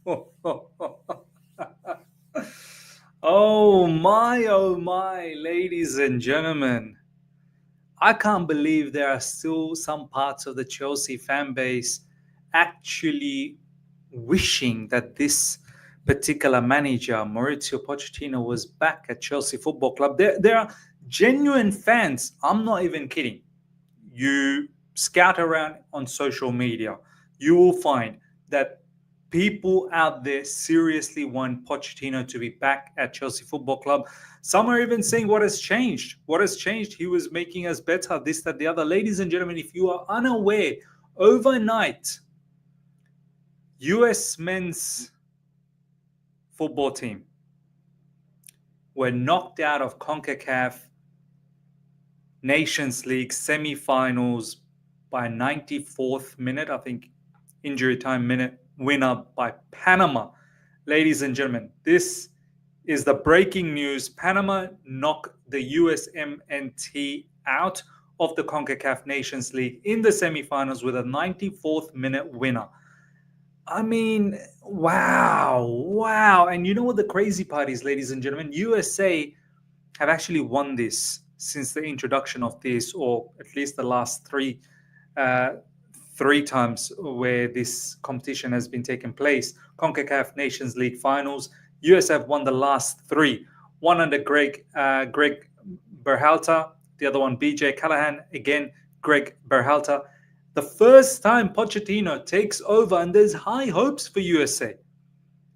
Oh my, ladies and gentlemen. I can't believe there are still some parts of the Chelsea fan base actually wishing that this particular manager, Maurizio Pochettino, was back at Chelsea Football Club. There are genuine fans. I'm not even kidding. You scout around on social media, you will find that people out there seriously want Pochettino to be back at Chelsea Football Club. Some are even saying, what has changed? What has changed? He was making us better, this, that, the other. Ladies and gentlemen, if you are unaware, overnight, US men's football team were knocked out of CONCACAF Nations League semifinals by 94th minute, I think, injury time minute winner by Panama. Ladies and gentlemen, this is the breaking news. Panama knocked the USMNT out of the CONCACAF Nations League in the semifinals with a 94th minute winner. I mean, wow. And you know what the crazy part is, ladies and gentlemen? USA have actually won this since the introduction of this, or at least the last three times where this competition has been taking place. CONCACAF Nations League finals. US have won the last three. One under Greg Berhalter, the other one BJ Callahan, again Greg Berhalter. The first time Pochettino takes over, and there's high hopes for USA.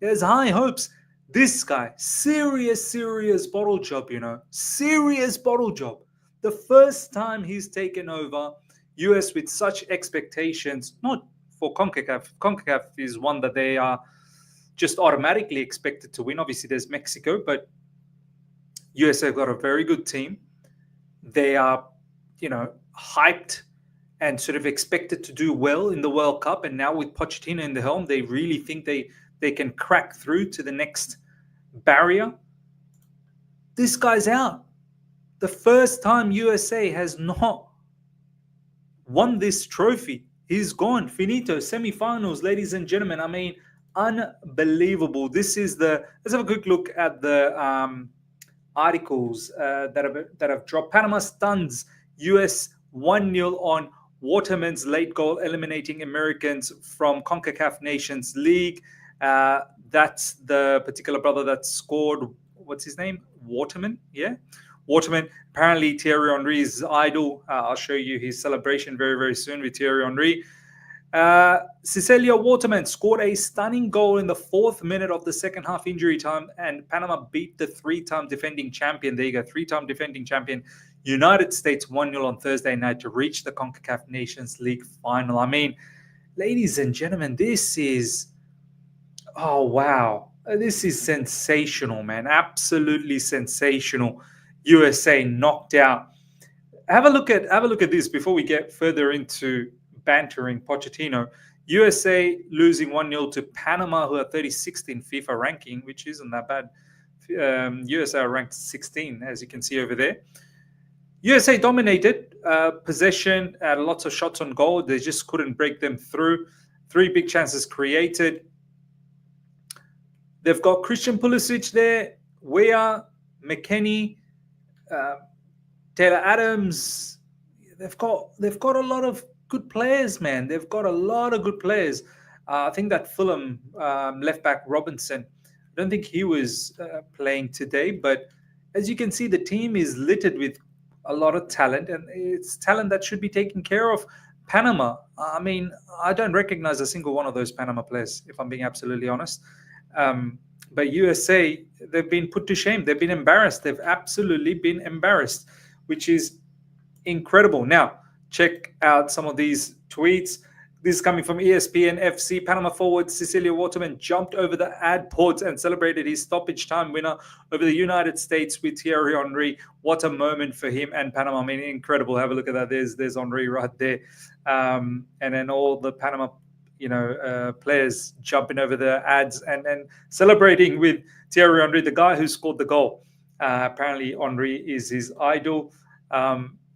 There's high hopes. This guy, serious bottle job, serious bottle job. The first time he's taken over, US with such expectations, not for CONCACAF. CONCACAF is one that they are just automatically expected to win. Obviously, there's Mexico, but USA have got a very good team. They are, hyped and sort of expected to do well in the World Cup. And now with Pochettino in the helm, they really think they can crack through to the next barrier. This guy's out. The first time USA has not won this trophy. He's gone. Finito. Semi-finals, ladies and gentlemen. I mean, unbelievable. Let's have a quick look at the articles that have dropped. Panama stuns US 1-0 on Waterman's late goal, eliminating Americans from CONCACAF Nations League. That's the particular brother that scored. What's his name? Waterman. Yeah, Waterman. Apparently, Thierry Henry's idol. I'll show you his celebration very, very soon with Thierry Henry. Cecilia Waterman scored a stunning goal in the 4th minute of the second half injury time, and Panama beat the 3-time defending champion. There you go, 3-time defending champion United States 1-0 on Thursday night to reach the CONCACAF Nations League final. I mean, ladies and gentlemen, this is this is sensational, man. Absolutely sensational. USA knocked out. Have a look at this before we get further into bantering Pochettino. USA losing 1-0 to Panama, who are 36th in FIFA ranking, which isn't that bad. USA are ranked 16, as you can see over there. USA dominated possession, lots of shots on goal. They just couldn't break them through. 3 big chances created. They've got Christian Pulisic there, Weah, McKennie, Taylor Adams. They've got a lot of good players, man. They've got a lot of good players. I think that Fulham left back Robinson, I don't think he was playing today, but as you can see, the team is littered with a lot of talent, and it's talent that should be taken care of. Panama, I mean, I don't recognize a single one of those Panama players, if I'm being absolutely honest. But USA, they've been put to shame. They've been embarrassed. They've absolutely been embarrassed, which is incredible. Now, check out some of these tweets. This is coming from ESPN FC. Panama forward Cecilia Waterman jumped over the ad boards and celebrated his stoppage time winner over the United States with Thierry Henry. What a moment for him and Panama. I mean, incredible. Have a look at that. There's Henry right there. And then all the Panama players jumping over the ads and celebrating with Thierry Henry, the guy who scored the goal. Apparently, Henry is his idol.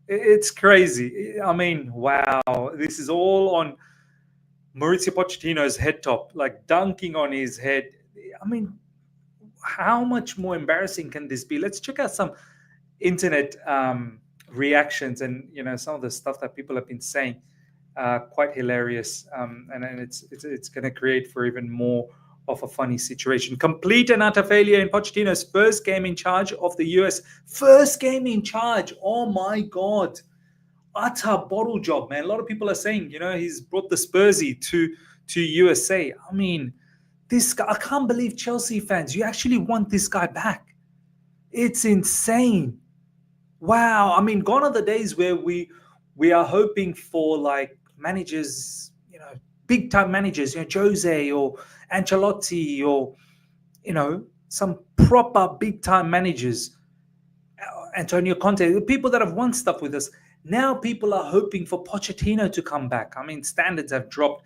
It's crazy. I mean, wow. This is all on Maurizio Pochettino's head top, like dunking on his head. I mean, how much more embarrassing can this be? Let's check out some internet reactions and some of the stuff that people have been saying. Quite hilarious, and it's going to create for even more of a funny situation. Complete and utter failure in Pochettino's first game in charge of the US. First game in charge. Oh my God. Utter bottle job, man. A lot of people are saying, he's brought the Spursy to USA. I mean, this guy, I can't believe Chelsea fans, you actually want this guy back. It's insane. Wow. I mean, gone are the days where we are hoping for like managers, big time managers, Jose or Ancelotti or, some proper big time managers, Antonio Conte, the people that have won stuff with us. Now people are hoping for Pochettino to come back. I mean, standards have dropped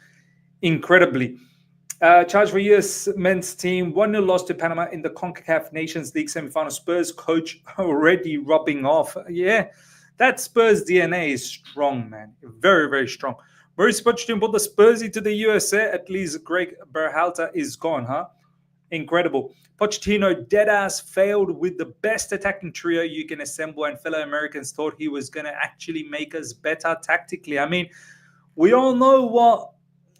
incredibly. Charge for US men's team, 1-0 loss to Panama in the CONCACAF Nations League semifinal. Spurs coach already rubbing off. Yeah, that Spurs DNA is strong, man. Very, very strong. Mauricio Pochettino brought the Spurs into the USA. At least Greg Berhalter is gone, huh? Incredible. Pochettino deadass failed with the best attacking trio you can assemble, and fellow Americans thought he was going to actually make us better tactically. I mean, we all know what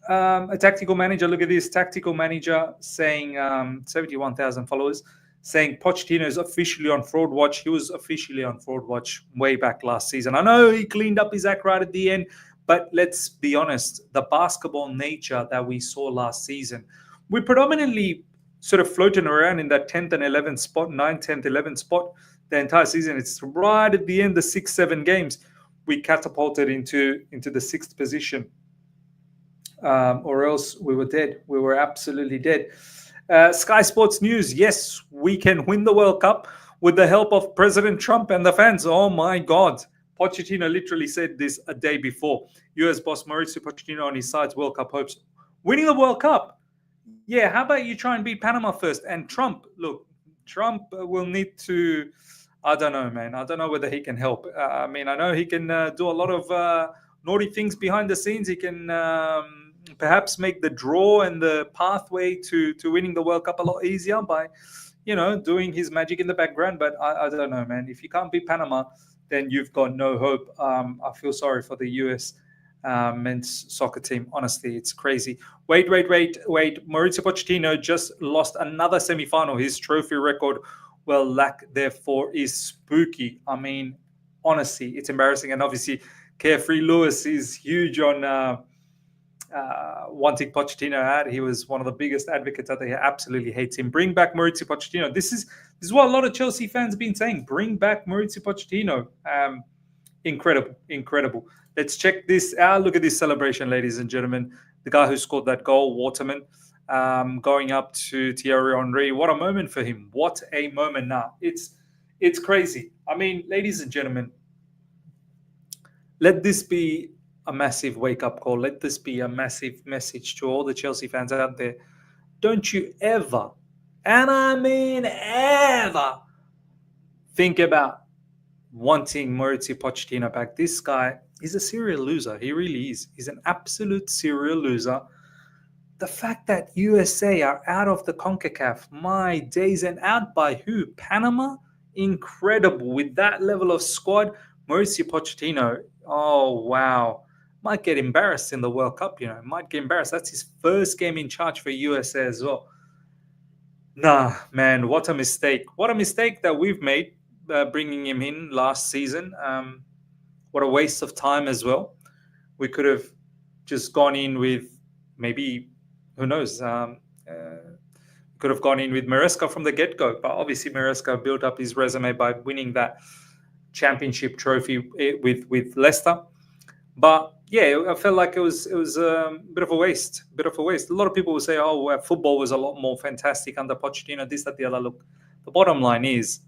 a tactical manager, look at this tactical manager saying 71,000 followers, saying Pochettino is officially on fraud watch. He was officially on fraud watch way back last season. I know he cleaned up his act right at the end, but let's be honest, the basketball nature that we saw last season, we predominantly sort of floating around in that 10th and 11th spot, 9th, 10th, 11th spot the entire season. It's right at the end, the 6-7 games, we catapulted into the 6th position. Or else we were dead. We were absolutely dead. Sky Sports News. Yes, we can win the World Cup with the help of President Trump and the fans. Oh my God. Pochettino literally said this a day before. US boss Mauricio Pochettino on his side's World Cup hopes. Winning the World Cup? Yeah, how about you try and beat Panama first? And Trump, look, Trump will need to, I don't know, man. I don't know whether he can help. I mean, I know he can do a lot of naughty things behind the scenes. He can perhaps make the draw and the pathway to winning the World Cup a lot easier by, doing his magic in the background. But I don't know, man. If you can't beat Panama, then you've got no hope. I feel sorry for the US men's soccer team. Honestly, it's crazy. Wait. Mauricio Pochettino just lost another semi-final. His trophy record, well, lack therefore is spooky. I mean, honestly, it's embarrassing. And obviously, Carefree Lewis is huge on wanting Pochettino out. He was one of the biggest advocates that he absolutely hates him. Bring back Mauricio Pochettino. This is what a lot of Chelsea fans have been saying. Bring back Mauricio Pochettino. Incredible. Let's check this out. Look at this celebration, ladies and gentlemen. The guy who scored that goal, Waterman, going up to Thierry Henry. What a moment for him. What a moment now. It's crazy. I mean, ladies and gentlemen, let this be a massive wake-up call. Let this be a massive message to all the Chelsea fans out there. Don't you ever, and I mean ever, think about wanting Mauricio Pochettino back. This guy is a serial loser. He really is. He's an absolute serial loser. The fact that USA are out of the CONCACAF, my days, and out by who? Panama? Incredible. With that level of squad, Mauricio Pochettino, oh, wow. Might get embarrassed in the World Cup, Might get embarrassed. That's his first game in charge for USA as well. Nah, man, what a mistake. What a mistake that we've made bringing him in last season. What a waste of time as well. We could have just gone in with maybe, who knows, could have gone in with Maresca from the get-go. But obviously Maresca built up his resume by winning that championship trophy with Leicester. But yeah, I felt like it was a bit of a waste. A lot of people will say, "Oh, football was a lot more fantastic under Pochettino." This, that, the other. Look, the bottom line is,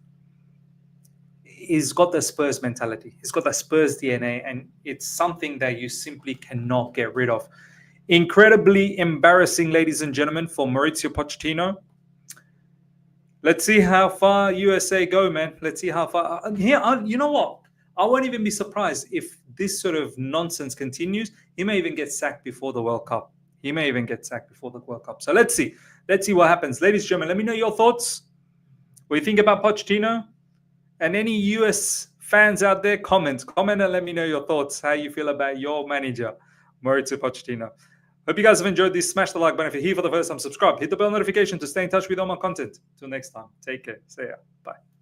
he's got the Spurs mentality. He's got the Spurs DNA, and it's something that you simply cannot get rid of. Incredibly embarrassing, ladies and gentlemen, for Mauricio Pochettino. Let's see how far USA go, man. Let's see how far. Here, you know what? I won't even be surprised if this sort of nonsense continues. He may even get sacked before the World Cup. He may even get sacked before the World Cup. So let's see. Let's see what happens. Ladies and gentlemen, let me know your thoughts. What do you think about Pochettino? And any US fans out there, comment and let me know your thoughts, how you feel about your manager, Mauricio Pochettino. Hope you guys have enjoyed this. Smash the like button if you're here for the first time. Subscribe. Hit the bell notification to stay in touch with all my content. Till next time. Take care. See ya. Bye.